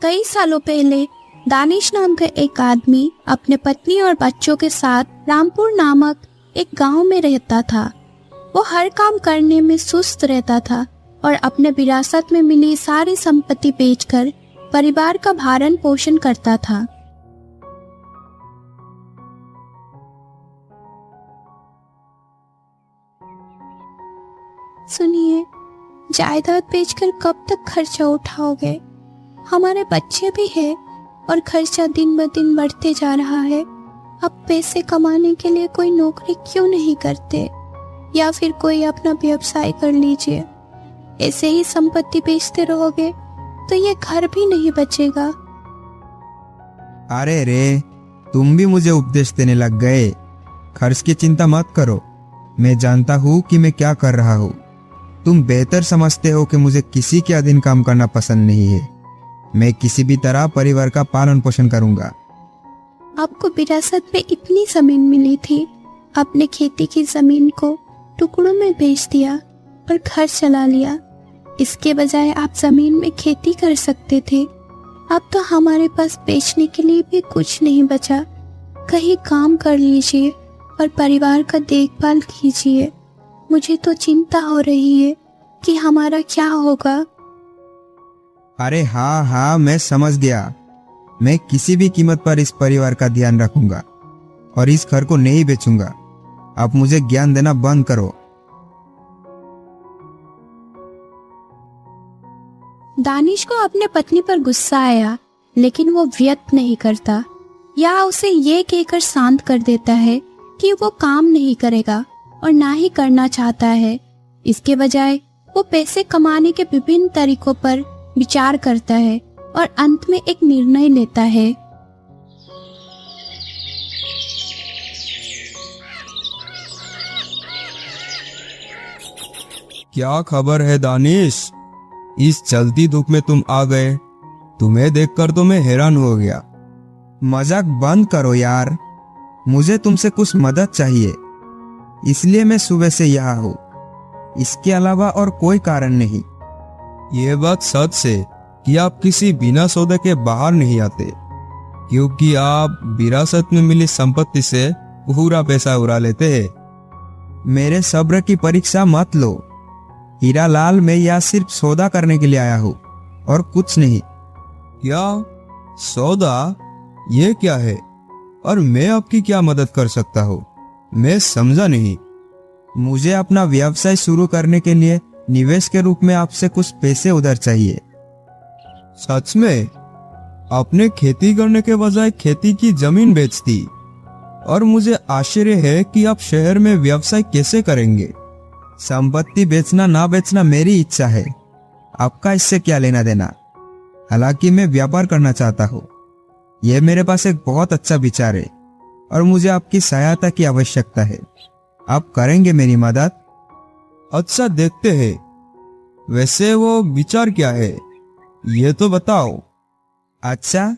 कई सालों पहले दानिश नाम का एक आदमी अपने पत्नी और बच्चों के साथ रामपुर नामक एक गांव में रहता था। वो हर काम करने में सुस्त रहता था और अपने विरासत में मिली सारी संपत्ति बेचकर परिवार का भरण पोषण करता था। सुनिए, जायदाद बेचकर कब तक खर्चा उठाओगे? हमारे बच्चे भी हैं और खर्चा दिन ब दिन बढ़ते जा रहा है। अब पैसे कमाने के लिए कोई नौकरी क्यों नहीं करते, या फिर कोई अपना व्यवसाय कर लीजिए। ऐसे ही संपत्ति बेचते रहोगे तो ये घर भी नहीं बचेगा। अरे रे, तुम भी मुझे उपदेश देने लग गए। खर्च की चिंता मत करो, मैं जानता हूँ कि मैं क्या कर रहा हूँ। तुम बेहतर समझते हो कि मुझे किसी के अधीन काम करना पसंद नहीं है। मैं किसी भी तरह परिवार का पालन पोषण करूंगा। आपको विरासत में इतनी जमीन मिली थी, आपने खेती की जमीन को टुकड़ों में बेच दिया और घर चला लिया। इसके बजाय आप जमीन में खेती कर सकते थे। अब तो हमारे पास बेचने के लिए भी कुछ नहीं बचा। कहीं काम कर लीजिए और परिवार का देखभाल कीजिए। मुझे तो चिंता हो रही है कि हमारा क्या होगा। अरे हाँ, मैं समझ गया। मैं किसी भी कीमत पर इस परिवार का ध्यान रखूंगा और इस घर को नहीं बेचूंगा। आप मुझे ज्ञान देना बंद करो। दानिश को अपने पत्नी पर गुस्सा आया, लेकिन वो व्यक्त नहीं करता या उसे ये कहकर शांत कर देता है कि वो काम नहीं करेगा और ना ही करना चाहता है। इसके बजाय वो पैसे कमाने के विभिन्न तरीकों पर विचार करता है और अंत में एक निर्णय लेता है। क्या खबर है दानिश? इस चलती धूप में तुम आ गए। तुम्हें देखकर तो मैं हैरान हो गया। मजाक बंद करो यार, मुझे तुमसे कुछ मदद चाहिए, इसलिए मैं सुबह से यहाँ हूँ। इसके अलावा और कोई कारण नहीं। ये बात सच है कि आप किसी बिना सौदे के बाहर नहीं आते, क्योंकि आप विरासत में मिली संपत्ति से पूरा पैसा उड़ा लेते हैं। मेरे सब्र की परीक्षा मत लो हीरा लाल, मैं यहाँ सिर्फ सौदा करने के लिए आया हूँ और कुछ नहीं। क्या सौदा? ये क्या है और मैं आपकी क्या मदद कर सकता हूँ? मैं समझा नहीं। मुझे अपना व्यवसाय शुरू करने के लिए निवेश के रूप में आपसे कुछ पैसे उधार चाहिए। सच में? आपने खेती करने के बजाय खेती की जमीन बेच दी, और मुझे आश्चर्य है कि आप शहर में व्यवसाय कैसे करेंगे। संपत्ति बेचना ना बेचना मेरी इच्छा है, आपका इससे क्या लेना देना। हालांकि मैं व्यापार करना चाहता हूँ। यह मेरे पास एक बहुत अच्छा विचार है और मुझे आपकी सहायता की आवश्यकता है। आप करेंगे मेरी मदद? अच्छा, देखते हैं। वैसे वो विचार क्या है, ये तो बताओ। अच्छा,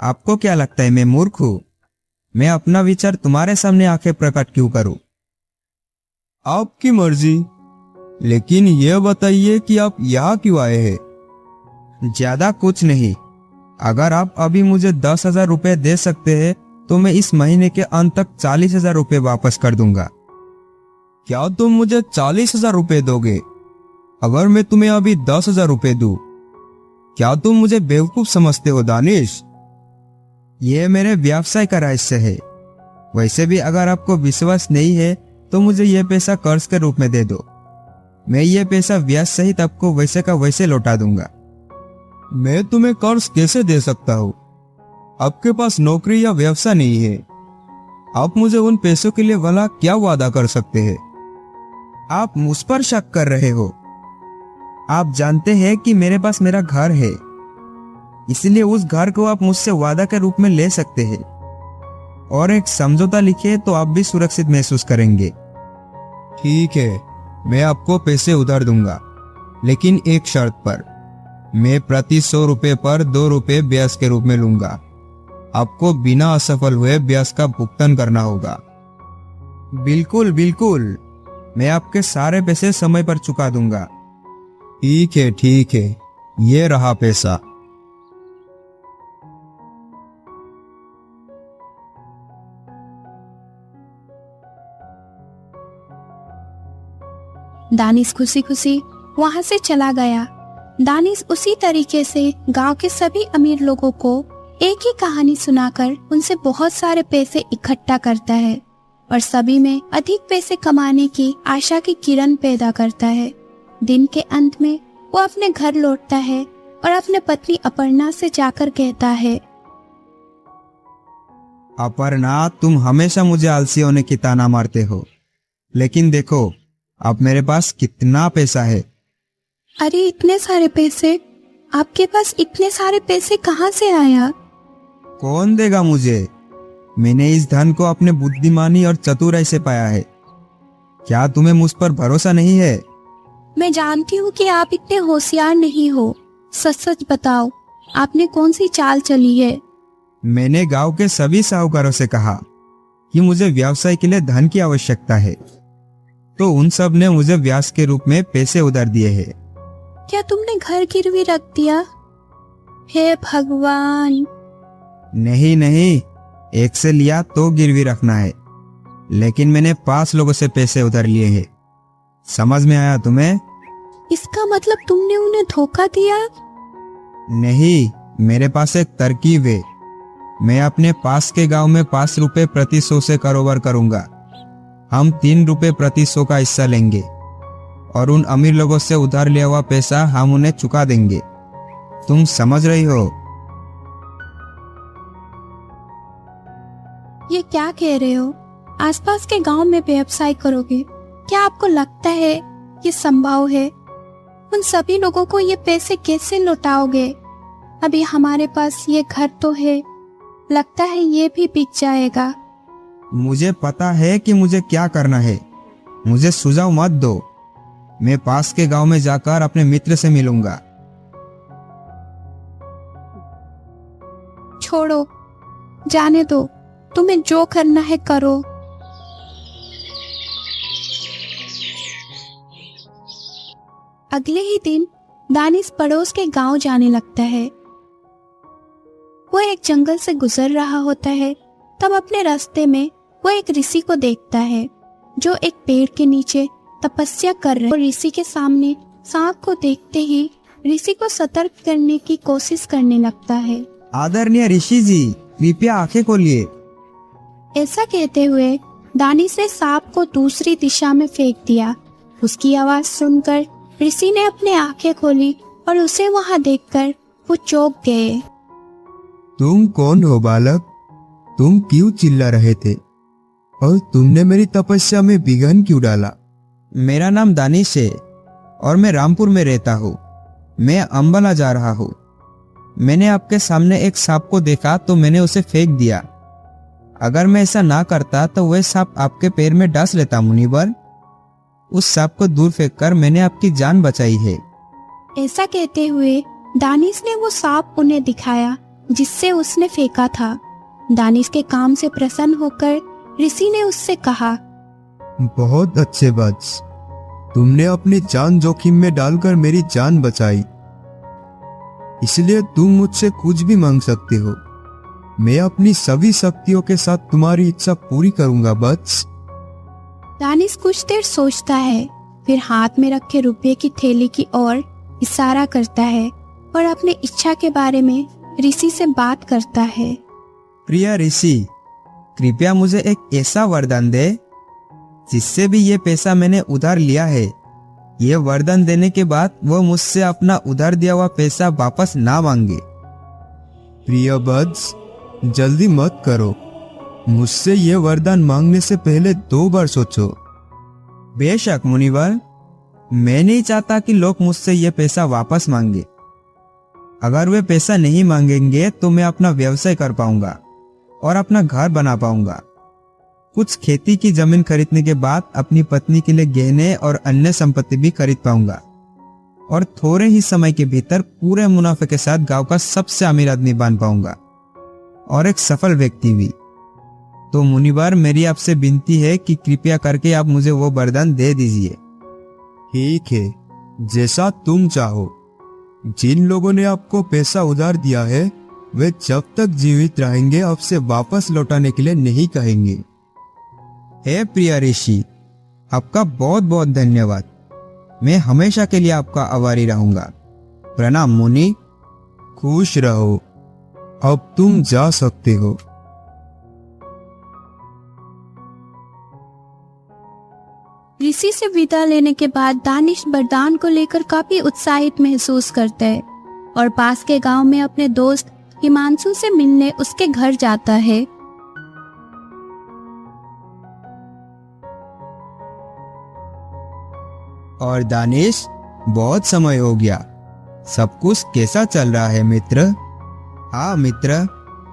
आपको क्या लगता है मैं मूर्ख हूँ? मैं अपना विचार तुम्हारे सामने आके प्रकट क्यों करूं? आपकी मर्जी, लेकिन यह बताइए कि आप यहाँ क्यों आए हैं? ज्यादा कुछ नहीं। अगर आप अभी मुझे 10,000 रुपए दे सकते हैं तो मैं इस महीने के अंत तक 40,000 रुपए वापस कर दूंगा। क्या तुम मुझे 40,000 रुपए दोगे अगर मैं तुम्हें अभी 10,000 रुपए दूं? क्या तुम मुझे बेवकूफ समझते हो दानिश? यह मेरे व्यवसाय का रहस्य है। वैसे भी अगर आपको विश्वास नहीं है तो मुझे यह पैसा कर्ज के रूप में दे दो। मैं ये पैसा ब्याज सहित आपको वैसे का वैसे लौटा दूंगा। मैं तुम्हें कर्ज कैसे दे सकता हूँ? आपके पास नौकरी या व्यवसाय नहीं है। आप मुझे उन पैसों के लिए भला क्या वादा कर सकते हैं? आप मुझ पर शक कर रहे हो। आप जानते हैं कि मेरे पास मेरा घर है, इसलिए उस घर को आप मुझसे वादा के रूप में ले सकते हैं और एक समझौता लिखे तो आप भी सुरक्षित महसूस करेंगे। ठीक है, मैं आपको पैसे उधार दूंगा, लेकिन एक शर्त पर। मैं प्रति 100 रुपए पर 2 रुपए ब्याज के रूप में लूंगा। आपको बिना असफल हुए ब्याज का भुगतान करना होगा। बिल्कुल बिल्कुल, मैं आपके सारे पैसे समय पर चुका दूंगा। ठीक है, ये रहा पैसा। दानिश खुशी खुशी वहां से चला गया। दानिश उसी तरीके से गांव के सभी अमीर लोगों को एक ही कहानी सुनाकर उनसे बहुत सारे पैसे इकट्ठा करता है और सभी में अधिक पैसे कमाने की आशा की किरण पैदा करता है। दिन के अंत में वो अपने घर लौटता है और अपने पत्नी अपर्णा से जाकर कहता है, अपर्णा, तुम हमेशा मुझे आलसी होने की ताना मारते हो, लेकिन देखो अब मेरे पास कितना पैसा है। अरे इतने सारे पैसे? आपके पास इतने सारे पैसे कहाँ से आया? कौन देगा मुझे? मैंने इस धन को अपने बुद्धिमानी और चतुराई से पाया है। क्या तुम्हें मुझ पर भरोसा नहीं है? मैं जानती हूँ कि आप इतने होशियार नहीं हो। सच सच बताओ, आपने कौन सी चाल चली है? मैंने गांव के सभी साहूकारों से कहा कि मुझे व्यवसाय के लिए धन की आवश्यकता है, तो उन सब ने मुझे ब्याज के रूप में पैसे उधार दिए हैं। क्या तुमने घर गिरवी रख दिया? हे भगवान! नहीं नहीं, एक से लिया तो गिरवी रखना है, लेकिन मैंने 5 लोगों से पैसे उधार लिए हैं। समझ में आया तुम्हें? इसका मतलब तुमने उन्हें धोखा दिया? नहीं, मेरे पास एक तरकीब है। मैं अपने पास के गांव में 5 रुपए प्रति 100 से कारोबार करूंगा। हम 3 रुपए प्रति 100 का हिस्सा लेंगे और उन अमीर लोगों से उधार लिया हुआ पैसा हम उन्हें चुका देंगे। तुम समझ रही हो? ये क्या कह रहे हो? आसपास के गांव में व्यवसाय करोगे? क्या आपको लगता है ये संभव है? उन सभी लोगों को ये पैसे कैसे लौटाओगे? अभी हमारे पास ये घर तो है, लगता है ये भी बिक जाएगा। मुझे पता है कि मुझे क्या करना है। मुझे सुझाव मत दो। मैं पास के गांव में जाकर अपने मित्र से मिलूंगा। छोड़ो, जाने दो। तुम्हें जो करना है करो। अगले ही दिन दानिश पड़ोस के गांव जाने लगता है। वो एक जंगल से गुजर रहा होता है, तब अपने रास्ते में वो एक ऋषि को देखता है जो एक पेड़ के नीचे तपस्या कर रहे। और ऋषि के सामने सांप को देखते ही ऋषि को सतर्क करने की कोशिश करने लगता है। आदरणीय ऋषि जी, कृपया आंखें खोलिए। ऐसा कहते हुए दानिश ने सांप को दूसरी दिशा में फेंक दिया। उसकी आवाज सुनकर ऋषि ने अपनी आंखें खोली और उसे वहां देखकर वो चौंक गए। तुम कौन हो बालक? तुम क्यों चिल्ला रहे थे और तुमने मेरी तपस्या में विघ्न क्यों डाला? मेरा नाम दानिश है और मैं रामपुर में रहता हूँ। मैं अंबाला जा रहा हूँ। मैंने आपके सामने एक सांप को देखा तो मैंने उसे फेंक दिया। अगर मैं ऐसा ना करता तो वह सांप आपके पैर में डस लेता मुनिवर। उस सांप को दूर फेंककर मैंने आपकी जान बचाई है। ऐसा कहते हुए दानिश ने वो सांप उन्हें दिखाया जिससे उसने फेंका था। दानिश के काम से प्रसन्न होकर ऋषि ने उससे कहा, बहुत अच्छे वत्स, तुमने अपनी जान जोखिम में डालकर मेरी जान बचाई, इसलिए तुम मुझसे कुछ भी मांग सकते हो। मैं अपनी सभी शक्तियों के साथ तुम्हारी इच्छा पूरी करूंगा वत्स। दानिश कुछ देर सोचता है, फिर हाथ में रखे रुपये की थैली की ओर इशारा करता है और अपनी इच्छा के बारे में ऋषि से बात करता है। प्रिय ऋषि, कृपया मुझे एक ऐसा वरदान दे जिससे भी ये पैसा मैंने उधार लिया है, ये वरदान देने के बाद वो मुझसे अपना उधार दिया हुआ पैसा वापस ना मांगे। प्रिय वत्स, जल्दी मत करो। मुझसे ये वरदान मांगने से पहले 2 बार सोचो। बेशक मुनिवर, मैं नहीं चाहता कि लोग मुझसे ये पैसा वापस मांगे। अगर वे पैसा नहीं मांगेंगे तो मैं अपना व्यवसाय कर पाऊंगा और अपना घर बना पाऊंगा। कुछ खेती की जमीन खरीदने के बाद अपनी पत्नी के लिए गहने और अन्य संपत्ति भी खरीद पाऊंगा और थोड़े ही समय के भीतर पूरे मुनाफे के साथ गांव का सबसे अमीर आदमी बन पाऊंगा और एक सफल व्यक्ति भी। तो मुनिवर, मेरी आपसे विनती है कि कृपया करके आप मुझे वो वरदान दे दीजिए। ठीक है, जैसा तुम चाहो। जिन लोगों ने आपको पैसा उधार दिया है वे जब तक जीवित रहेंगे आपसे वापस लौटाने के लिए नहीं कहेंगे। हे प्रिय ऋषि, आपका बहुत बहुत धन्यवाद। मैं हमेशा के लिए आपका आभारी रहूंगा। प्रणाम मुनि। खुश रहो, अब तुम जा सकते हो। ऋषि से विदा लेने के बाद दानिश वरदान को लेकर काफी उत्साहित महसूस करता है और पास के गांव में अपने दोस्त हिमांशु से मिलने उसके घर जाता है। और दानिश, बहुत समय हो गया, सब कुछ कैसा चल रहा है मित्र? हाँ मित्र,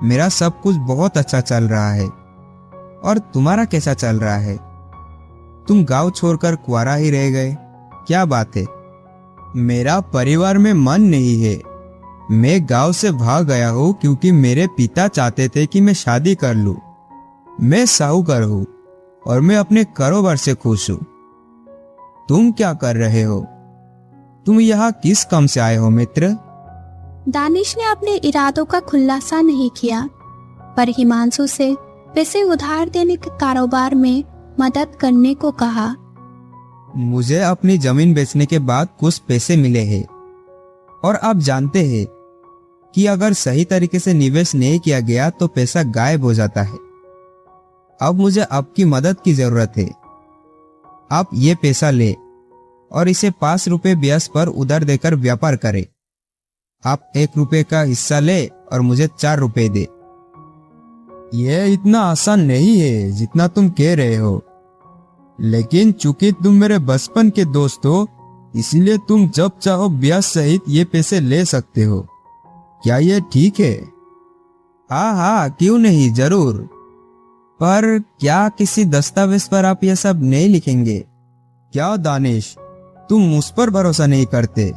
मेरा सब कुछ बहुत अच्छा चल रहा है। और तुम्हारा कैसा चल रहा है? तुम गांव छोड़कर कुंवारा ही रह गए, क्या बात है? मेरा परिवार में मन नहीं है। मैं गांव से भाग गया हूँ क्योंकि मेरे पिता चाहते थे कि मैं शादी कर लूं। मैं साहूकार हूँ और मैं अपने कारोबार से खुश हूँ। तुम क्या कर रहे हो? तुम यहाँ किस काम से आए हो मित्र? दानिश ने अपने इरादों का खुलासा नहीं किया, पर हिमांशु से पैसे उधार देने के कारोबार में मदद करने को कहा। मुझे अपनी जमीन बेचने के बाद कुछ पैसे मिले हैं और आप जानते हैं कि अगर सही तरीके से निवेश नहीं किया गया तो पैसा गायब हो जाता है। अब मुझे आपकी मदद की जरूरत है। आप ये पैसा ले और इसे 5 रुपए ब्याज पर उधार देकर व्यापार करें। आप 1 रुपए का हिस्सा ले और मुझे 4 रुपए दे। यह इतना आसान नहीं है जितना तुम कह रहे हो, लेकिन चूंकि तुम मेरे बचपन के दोस्त हो, इसलिए तुम जब चाहो ब्याज सहित ये पैसे ले सकते हो। क्या ये ठीक है? हाँ हाँ, क्यों नहीं, जरूर। पर क्या किसी दस्तावेज पर आप ये सब नहीं लिखेंगे? क्या दानिश, तुम मुझ पर भरोसा नहीं करते?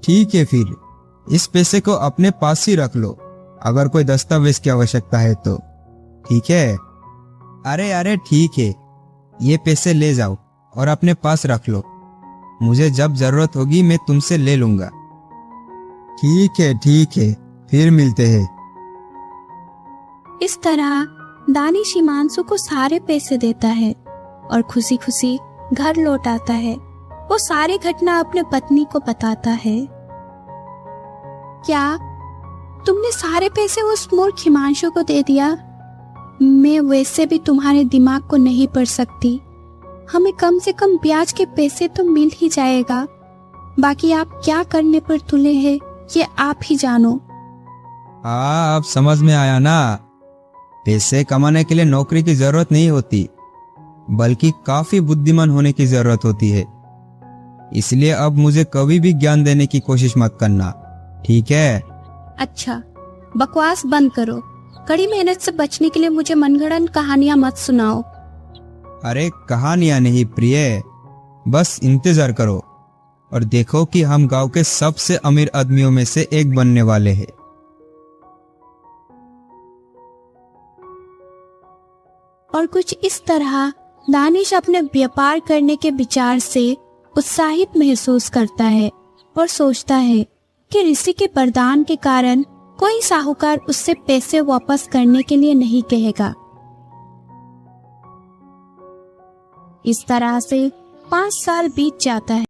ठीक है, फिर इस पैसे को अपने पास ही रख लो, अगर कोई दस्तावेज की आवश्यकता है तो। ठीक है? अरे अरे ठीक है, ये पैसे ले जाओ और अपने पास रख लो। मुझे जब जरूरत होगी मैं तुमसे ले लूंगा। ठीक है, फिर मिलते हैं। इस तरह दानिश हिमांशु को सारे पैसे देता है और खुशी खुशी घर लौट आता है। वो सारी घटना अपने पत्नी को बताता है। क्या तुमने सारे पैसे उस मूर्ख हिमांशु को दे दिया? मैं वैसे भी तुम्हारे दिमाग को नहीं पढ़ सकती। हमें कम से कम ब्याज के पैसे तो मिल ही जाएगा। बाकी आप क्या करने पर तुले हैं ये आप ही जानो। हाँ, अब समझ में आया ना। पैसे कमाने के लिए नौकरी की जरूरत नहीं होती, बल्कि काफी बुद्धिमान होने की जरूरत होती है। इसलिए अब मुझे कभी भी ज्ञान देने की कोशिश मत करना, ठीक है? अच्छा, बकवास बंद करो। कड़ी मेहनत से बचने के लिए मुझे मनगढ़ंत कहानियां मत सुनाओ। अरे कहानियां नहीं प्रिय, बस इंतजार करो और देखो कि हम गांव के सबसे अमीर आदमियों में से एक बनने वाले हैं। और कुछ इस तरह दानिश अपने व्यापार करने के विचार से उत्साहित महसूस करता है और सोचता है कि ऋषि के वरदान के कारण कोई साहूकार उससे पैसे वापस करने के लिए नहीं कहेगा। इस तरह से 5 साल बीत जाता है।